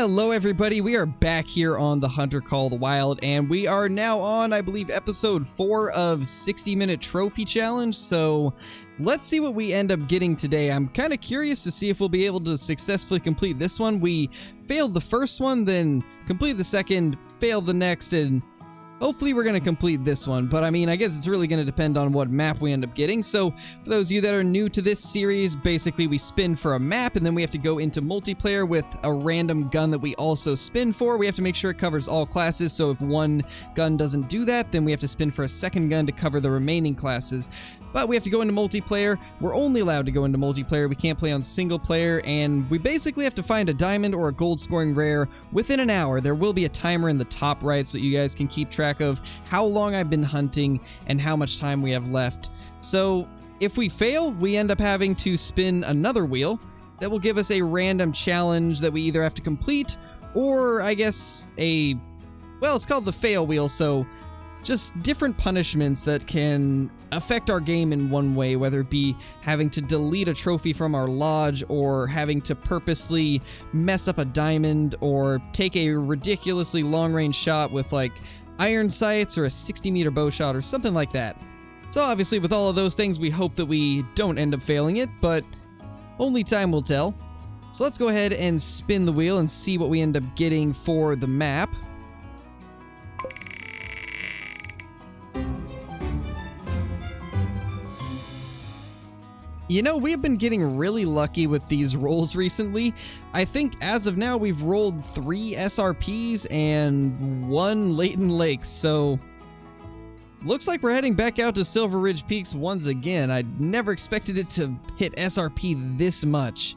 Hello everybody, we are back here on The Hunter Call the Wild, and we are now on, I believe, episode 4 of 60-minute trophy challenge, so let's see what we end up getting today. I'm kind of curious to see if we'll be able to successfully complete this one. We failed the first one, then completed the second, failed the next, and hopefully we're going to complete this one, but I mean, I guess it's really going to depend on what map we end up getting. So for those of you that are new to this series, basically we spin for a map and then we have to go into multiplayer with a random gun that we also spin for. We have to make sure it covers all classes, so if one gun doesn't do that, then we have to spin for a second gun to cover the remaining classes. But we have to go into multiplayer. We're only allowed to go into multiplayer. We can't play on single player, and we basically have to find a diamond or a gold scoring rare within an hour. There will be a timer in the top right so that you guys can keep track of how long I've been hunting and how much time we have left. So if we fail, we end up having to spin another wheel that will give us a random challenge that we either have to complete or I guess well, it's called the fail wheel, so just different punishments that can affect our game in one way, whether it be having to delete a trophy from our lodge, or having to purposely mess up a diamond, or take a ridiculously long-range shot with like iron sights or a 60-meter bow shot or something like that. So obviously with all of those things, we hope that we don't end up failing it, but only time will tell. So let's go ahead and spin the wheel and see what we end up getting for the map. You know, we've been getting really lucky with these rolls recently. I think as of now, we've rolled 3 SRPs and 1 Layton Lake, so looks like we're heading back out to Silver Ridge Peaks once again. I never expected it to hit SRP this much.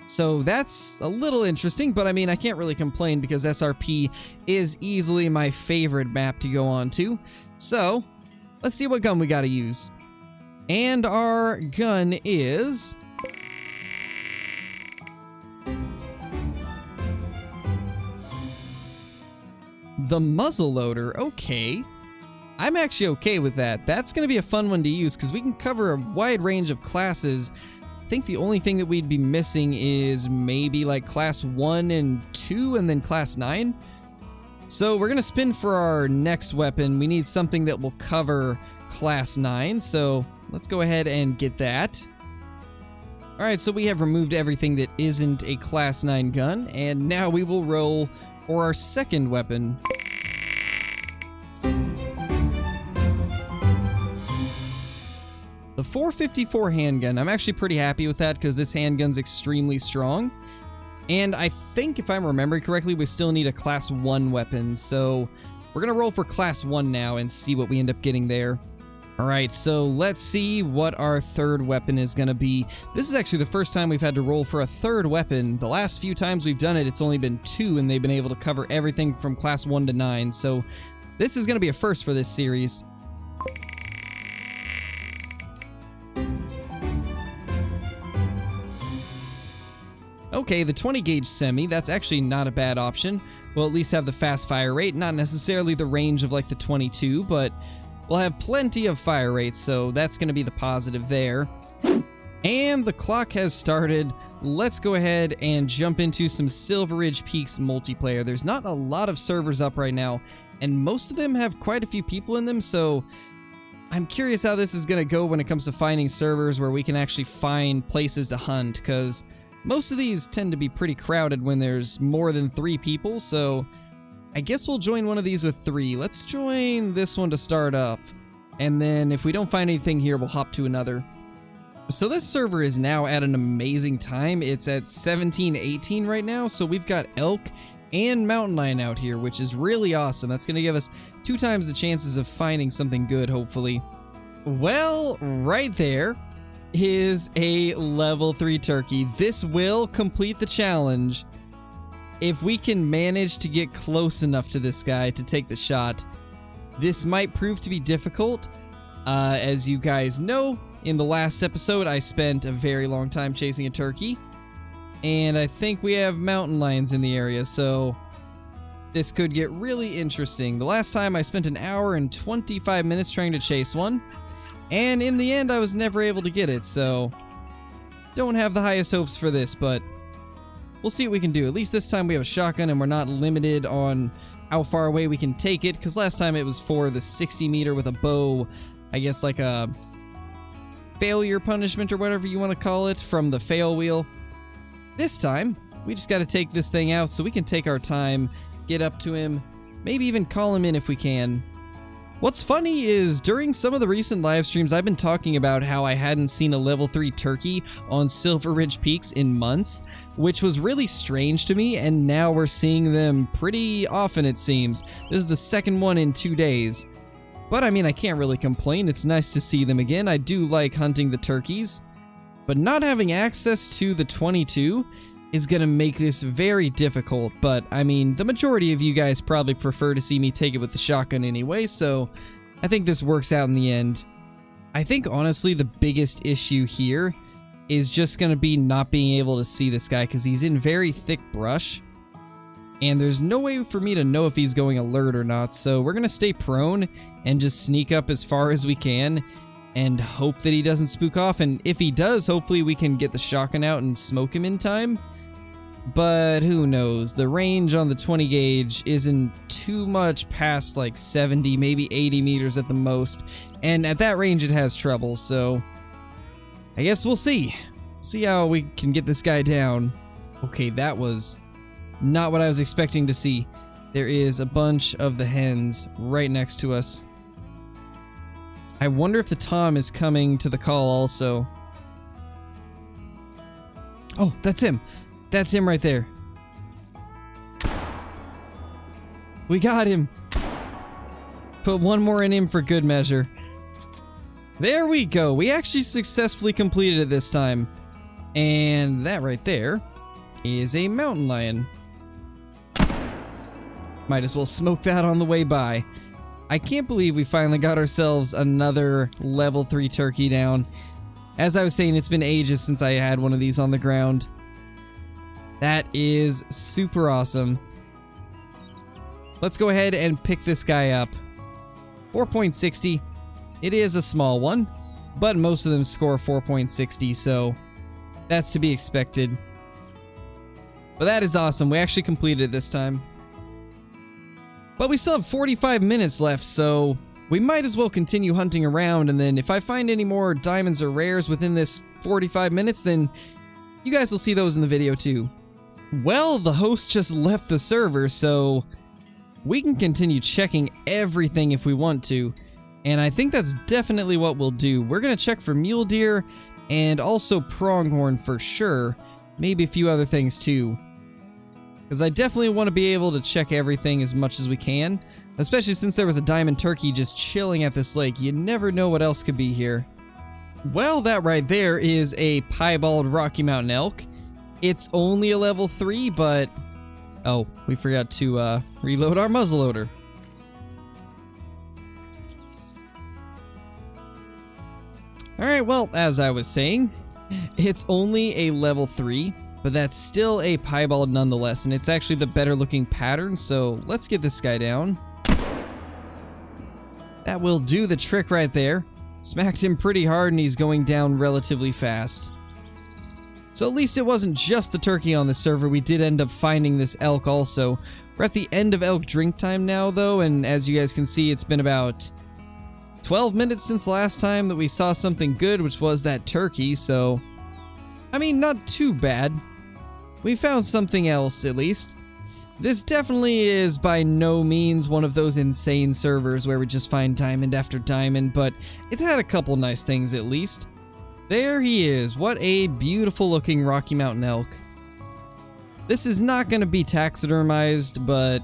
So that's a little interesting, but I mean, I can't really complain because SRP is easily my favorite map to go on to. So let's see what gun we gotta use. And our gun is the muzzleloader. Okay. I'm actually okay with that. That's going to be a fun one to use because we can cover a wide range of classes. I think the only thing that we'd be missing is maybe like class 1 and 2 and then class 9. So we're going to spin for our next weapon. We need something that will cover class 9. So let's go ahead and get that. Alright, so we have removed everything that isn't a class 9 gun, and now we will roll for our second weapon. The 454 handgun. I'm actually pretty happy with that because this handgun's extremely strong. And I think, if I'm remembering correctly, we still need a class 1 weapon, so we're going to roll for class 1 now and see what we end up getting there. Alright, so let's see what our third weapon is going to be. This is actually the first time we've had to roll for a third weapon. The last few times we've done it, it's only been 2, and they've been able to cover everything from class 1 to 9. So this is going to be a first for this series. Okay, the 20 gauge semi, that's actually not a bad option. We'll at least have the fast fire rate, not necessarily the range of like the 22, but we'll have plenty of fire rates, so that's going to be the positive there. And the clock has started. Let's go ahead and jump into some Silver Ridge Peaks multiplayer. There's not a lot of servers up right now, and most of them have quite a few people in them, so I'm curious how this is going to go when it comes to finding servers where we can actually find places to hunt, because most of these tend to be pretty crowded when there's more than 3 people, so I guess we'll join one of these with 3. Let's join this one to start up. And then if we don't find anything here, we'll hop to another. So this server is now at an amazing time. It's at 17:18 right now. So we've got elk and mountain lion out here, which is really awesome. That's going to give us 2 times the chances of finding something good, hopefully. Well, right there is a level 3 turkey. This will complete the challenge. If we can manage to get close enough to this guy to take the shot. This might prove to be difficult. As you guys know, in the last episode, I spent a very long time chasing a turkey. And I think we have mountain lions in the area, so this could get really interesting. The last time I spent an hour and 25 minutes trying to chase one. And in the end, I was never able to get it, so don't have the highest hopes for this, but we'll see what we can do. At least this time we have a shotgun and we're not limited on how far away we can take it, because last time it was for the 60 meter with a bow, I guess like a failure punishment or whatever you want to call it from the fail wheel. This time, we just got to take this thing out so we can take our time, get up to him, maybe even call him in if we can. What's funny is during some of the recent live streams, I've been talking about how I hadn't seen a level 3 turkey on Silver Ridge Peaks in months, which was really strange to me, and now we're seeing them pretty often, it seems. This is the second one in 2 days. But I mean, I can't really complain. It's nice to see them again. I do like hunting the turkeys, but not having access to the 22 is gonna make this very difficult. But I mean, the majority of you guys probably prefer to see me take it with the shotgun anyway, so I think this works out in the end. I think honestly the biggest issue here is just gonna be not being able to see this guy because he's in very thick brush, and there's no way for me to know if he's going alert or not, so we're gonna stay prone and just sneak up as far as we can and hope that he doesn't spook off, and if he does, hopefully we can get the shotgun out and smoke him in time. But who knows, the range on the 20 gauge isn't too much past like 70, maybe 80 meters at the most, and at that range it has trouble, so I guess we'll see how we can get this guy down. Okay, that was not what I was expecting to see. There is a bunch of the hens right next to us. I wonder if the Tom is coming to the call also. Oh, that's him. That's him right there. We got him. Put one more in him for good measure. There we go. We actually successfully completed it this time. And that right there is a mountain lion. Might as well smoke that on the way by. I can't believe we finally got ourselves another level 3 turkey down. As I was saying, it's been ages since I had one of these on the ground. That is super awesome. Let's go ahead and pick this guy up. 4.60. It is a small one, but most of them score 4.60, so that's to be expected. But that is awesome. We actually completed it this time. But we still have 45 minutes left, so we might as well continue hunting around, and then if I find any more diamonds or rares within this 45 minutes, then you guys will see those in the video too. Well, the host just left the server, so we can continue checking everything if we want to, and I think that's definitely what we'll do. We're going to check for mule deer and also pronghorn for sure, maybe a few other things too, because I definitely want to be able to check everything as much as we can, especially since there was a diamond turkey just chilling at this lake. You never know what else could be here. Well, that right there is a piebald Rocky Mountain elk. It's only a level 3, but oh, we forgot to reload our muzzleloader. Alright, well, as I was saying, it's only a level 3, but that's still a piebald nonetheless, and it's actually the better looking pattern, so let's get this guy down. That will do the trick right there. Smacked him pretty hard and he's going down relatively fast. So at least it wasn't just the turkey on the server, we did end up finding this elk also. We're at the end of elk drink time now though, and as you guys can see, it's been about 12 minutes since the last time that we saw something good, which was that turkey, so I mean, not too bad. We found something else at least. This definitely is by no means one of those insane servers where we just find diamond after diamond, but it's had a couple nice things at least. There he is. What a beautiful looking Rocky Mountain elk. This is not going to be taxidermized, but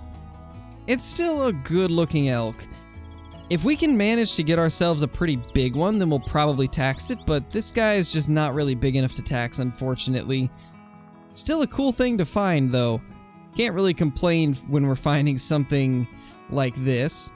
it's still a good looking elk. If we can manage to get ourselves a pretty big one, then we'll probably tax it, but this guy is just not really big enough to tax, unfortunately. Still a cool thing to find, though. Can't really complain when we're finding something like this.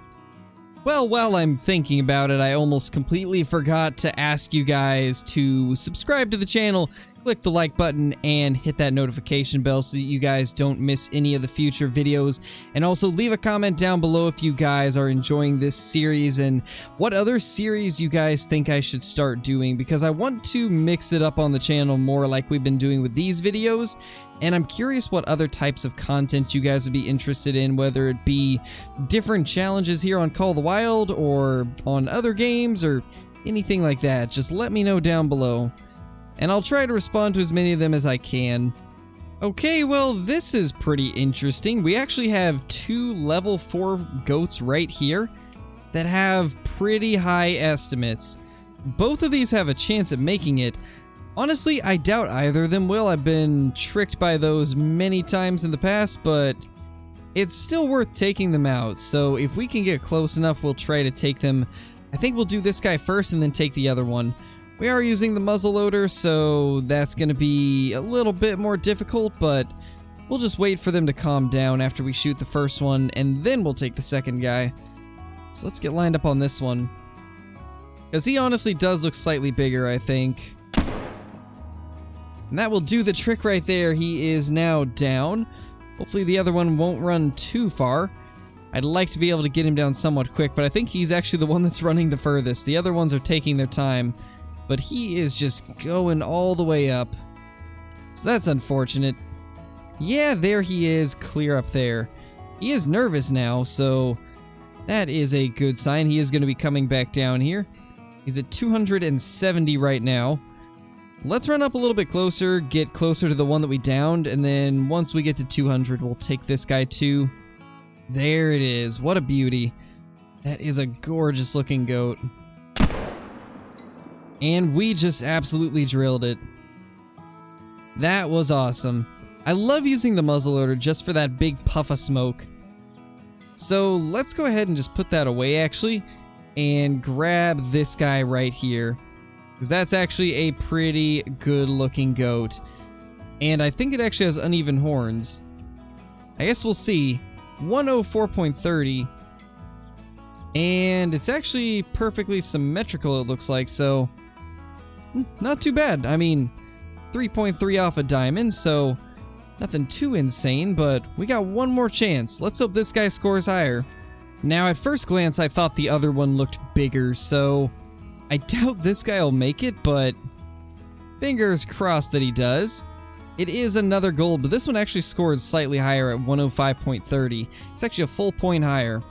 Well, while I'm thinking about it, I almost completely forgot to ask you guys to subscribe to the channel, click the like button and hit that notification bell so that you guys don't miss any of the future videos. And also leave a comment down below if you guys are enjoying this series and what other series you guys think I should start doing, because I want to mix it up on the channel more like we've been doing with these videos. And I'm curious what other types of content you guys would be interested in, whether it be different challenges here on Call of the Wild or on other games or anything like that. Just let me know down below, and I'll try to respond to as many of them as I can. Okay, well, this is pretty interesting. We actually have 2 level 4 goats right here that have pretty high estimates. Both of these have a chance at making it. Honestly, I doubt either of them will. I've been tricked by those many times in the past, but it's still worth taking them out. So if we can get close enough, we'll try to take them. I think we'll do this guy first and then take the other one. We are using the muzzleloader, so that's going to be a little bit more difficult, but we'll just wait for them to calm down after we shoot the first one, and then we'll take the second guy. So let's get lined up on this one, because he honestly does look slightly bigger, I think. And that will do the trick right there. He is now down. Hopefully the other one won't run too far. I'd like to be able to get him down somewhat quick, but I think he's actually the one that's running the furthest. The other ones are taking their time, but he is just going all the way up. So that's unfortunate. Yeah, there he is, clear up there. He is nervous now, so that is a good sign. He is going to be coming back down here. He's at 270 right now. Let's run up a little bit closer, get closer to the one that we downed, and then once we get to 200, we'll take this guy too. There it is. What a beauty. That is a gorgeous looking goat. And we just absolutely drilled it. That was awesome. I love using the muzzleloader just for that big puff of smoke. So let's go ahead and just put that away actually, and grab this guy right here, because that's actually a pretty good looking goat. And I think it actually has uneven horns. I guess we'll see. 104.30. And it's actually perfectly symmetrical, it looks like, so not too bad. I mean, 3.3 off a diamond, so nothing too insane, but we got one more chance. Let's hope this guy scores higher. Now, at first glance, I thought the other one looked bigger, so I doubt this guy will make it, but fingers crossed that he does. It is another gold, but this one actually scores slightly higher at 105.30. It's actually a full point higher.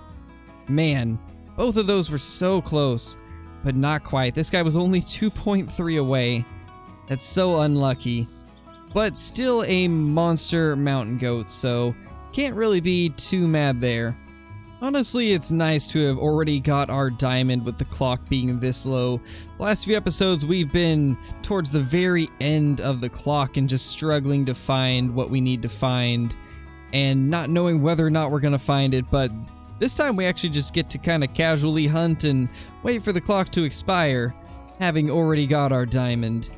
Man, both of those were so close, but not quite. This guy was only 2.3 away. That's so unlucky. But still a monster mountain goat, so can't really be too mad there. Honestly, it's nice to have already got our diamond with the clock being this low. Last few episodes, we've been towards the very end of the clock and just struggling to find what we need to find and not knowing whether or not we're going to find it, but this time we actually just get to kind of casually hunt and wait for the clock to expire, having already got our diamond.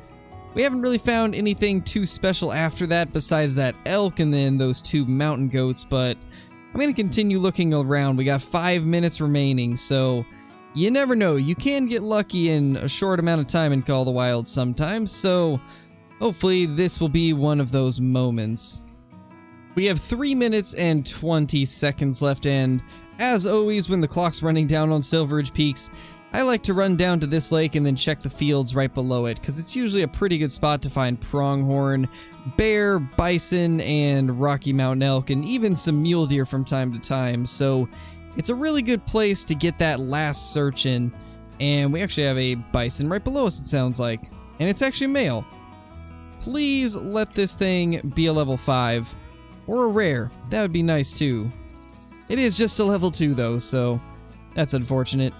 We haven't really found anything too special after that besides that elk and then those 2 mountain goats, but I'm going to continue looking around. We got 5 minutes remaining, so you never know. You can get lucky in a short amount of time in Call of the Wild sometimes, so hopefully this will be one of those moments. We have 3 minutes and 20 seconds left, and as always, when the clock's running down on Silveridge Peaks, I like to run down to this lake and then check the fields right below it, because it's usually a pretty good spot to find pronghorn, bear, bison, and Rocky Mountain elk, and even some mule deer from time to time, so it's a really good place to get that last search in. And we actually have a bison right below us, it sounds like, and it's actually male. Please let this thing be a level 5, or a rare. That would be nice too. It is just a level 2 though, so that's unfortunate.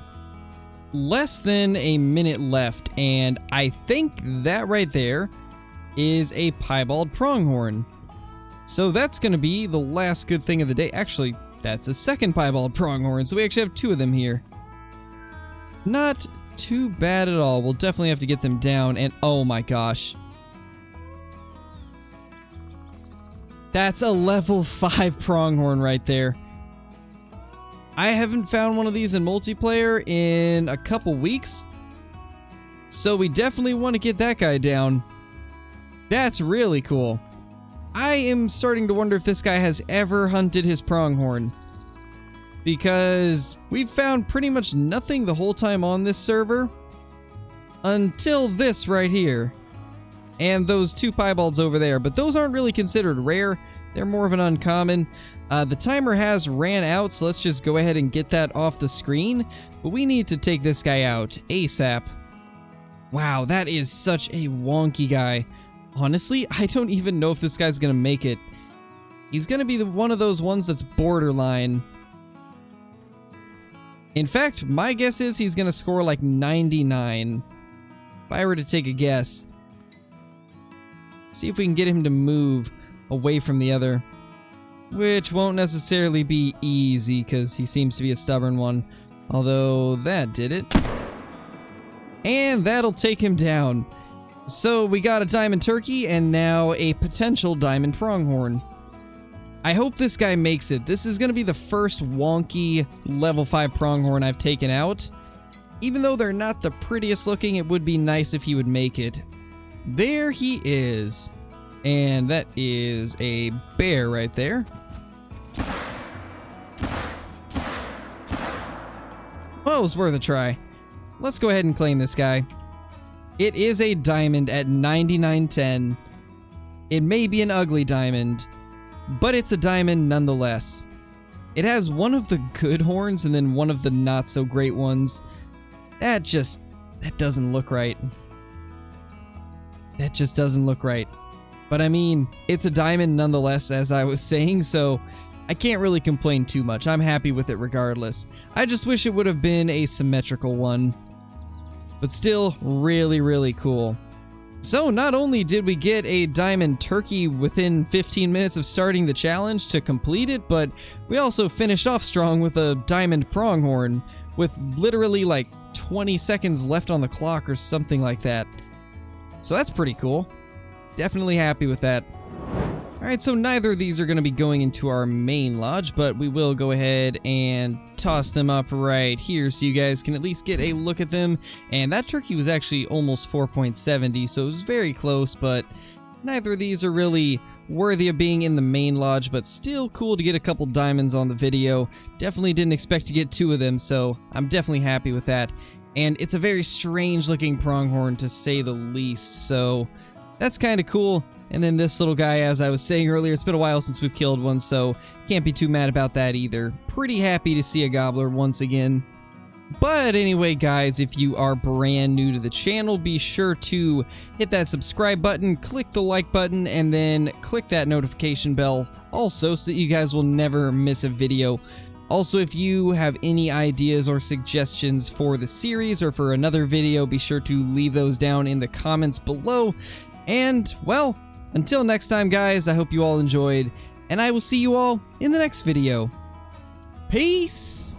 Less than a minute left, and I think that right there is a piebald pronghorn. So that's going to be the last good thing of the day. Actually, that's a second piebald pronghorn, so we actually have 2 of them here. Not too bad at all. We'll definitely have to get them down, and oh my gosh. That's a level 5 pronghorn right there. I haven't found one of these in multiplayer in a couple weeks, so we definitely want to get that guy down. That's really cool. I am starting to wonder if this guy has ever hunted his pronghorn, because we've found pretty much nothing the whole time on this server until this right here and those 2 piebalds over there, but those aren't really considered rare. They're more of an uncommon. The timer has ran out, so let's just go ahead and get that off the screen, but we need to take this guy out ASAP. Wow, that is such a wonky guy. Honestly, I don't even know if this guy's gonna make it. He's gonna be one of those ones that's borderline. In fact, my guess is he's gonna score like 99. If I were to take a guess. See if we can get him to move away from the other. Which won't necessarily be easy, because he seems to be a stubborn one. Although, that did it. And that'll take him down. So we got a diamond turkey and now a potential diamond pronghorn. I hope this guy makes it. This is going to be the first wonky level 5 pronghorn I've taken out. Even though they're not the prettiest looking, it would be nice if he would make it. There he is. And that is a bear right there. Well, it was worth a try. Let's go ahead and claim this guy. It is a diamond at 9910. It may be an ugly diamond, but it's a diamond nonetheless. It has one of the good horns and then one of the not so great ones. That doesn't look right. That just doesn't look right. But I mean, it's a diamond nonetheless, as I was saying, so I can't really complain too much. I'm happy with it regardless. I just wish it would have been a symmetrical one. But still, really, really cool. So not only did we get a diamond turkey within 15 minutes of starting the challenge to complete it, but we also finished off strong with a diamond pronghorn with literally like 20 seconds left on the clock or something like that. So that's pretty cool. Definitely happy with that. Alright, so neither of these are going to be going into our main lodge, but we will go ahead and toss them up right here so you guys can at least get a look at them. And that turkey was actually almost 4.70, so it was very close, but neither of these are really worthy of being in the main lodge, but still cool to get a couple diamonds on the video. Definitely didn't expect to get 2 of them, so I'm definitely happy with that. And it's a very strange looking pronghorn to say the least, so that's kind of cool. And then this little guy, as I was saying earlier, it's been a while since we've killed one, so can't be too mad about that either. Pretty happy to see a gobbler once again. But anyway, guys, if you are brand new to the channel, be sure to hit that subscribe button, click the like button, and then click that notification bell also so that you guys will never miss a video. Also, if you have any ideas or suggestions for the series or for another video, be sure to leave those down in the comments below. And, well, until next time, guys, I hope you all enjoyed, and I will see you all in the next video. Peace!